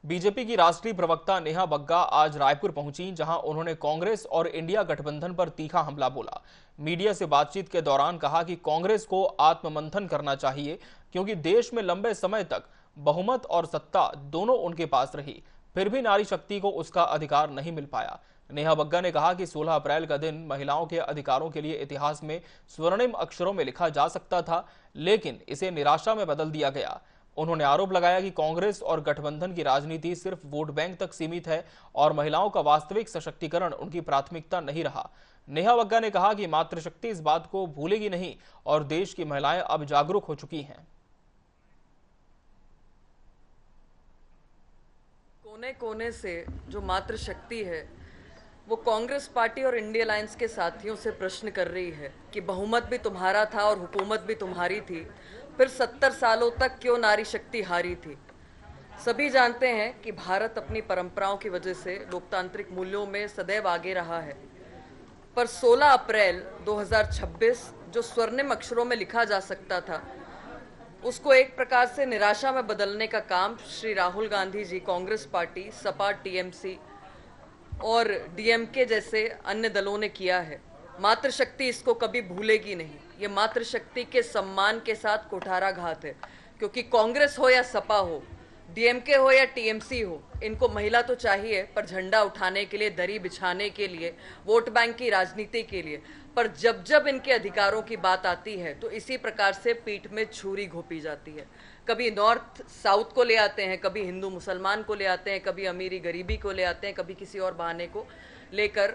BJP की राष्ट्रीय प्रवक्ता नेहा बग्गा आज रायपुर पहुंची, जहां उन्होंने कांग्रेस और इंडिया गठबंधन पर तीखा हमला बोला। मीडिया से बातचीत के दौरान कहा कि कांग्रेस को आत्ममंथन करना चाहिए, क्योंकि देश में लंबे समय तक बहुमत और सत्ता दोनों उनके पास रही, फिर भी नारी शक्ति को उसका अधिकार नहीं मिल पाया। नेहा बग्गा ने कहा कि 16 अप्रैल का दिन महिलाओं के अधिकारों के लिए इतिहास में स्वर्णिम अक्षरों में लिखा जा सकता था, लेकिन इसे निराशा में बदल दिया गया। उन्होंने आरोप लगाया कि कांग्रेस और गठबंधन की राजनीति सिर्फ वोट बैंक तक सीमित है और महिलाओं का वास्तविक सशक्तिकरण उनकी प्राथमिकता नहीं रहा। नेहा बग्गा ने कहा कि मातृशक्ति इस बात को भूलेगी नहीं और देश की महिलाएं अब जागरूक हो चुकी हैं। कोने कोने से जो मातृशक्ति है वो कांग्रेस पार्टी और इंडिया अलायंस के साथियों से प्रश्न कर रही है कि बहुमत भी तुम्हारा था और हुकूमत भी तुम्हारी थी, फिर 70 सालों तक क्यों नारी शक्ति हारी थी। सभी जानते हैं कि भारत अपनी परंपराओं की वजह से लोकतांत्रिक मूल्यों में सदैव आगे रहा है, पर 16 अप्रैल 2026 जो स्वर्णिम अक्षरों में लिखा जा सकता था, उसको एक प्रकार से निराशा में बदलने का काम श्री राहुल गांधी जी, कांग्रेस पार्टी, सपा, टीएमसी और डीएमके जैसे अन्य दलों ने किया है। मातृशक्ति इसको कभी भूलेगी नहीं। ये मातृशक्ति के सम्मान के साथ कुठाराघात है, क्योंकि कांग्रेस हो या सपा हो, डीएमके हो या टीएमसी हो, इनको महिला तो चाहिए, पर झंडा उठाने के लिए, दरी बिछाने के लिए, वोट बैंक की राजनीति के लिए। पर जब जब इनके अधिकारों की बात आती है तो इसी प्रकार से पीठ में छुरी घोंपी जाती है। कभी नॉर्थ साउथ को ले आते हैं, कभी हिंदू मुसलमान को ले आते हैं, कभी अमीरी गरीबी को ले आते हैं, कभी किसी और बहाने को लेकर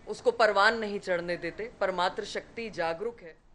उसको परवान नहीं चढ़ने देते। पर मातृशक्ति जागरूक है।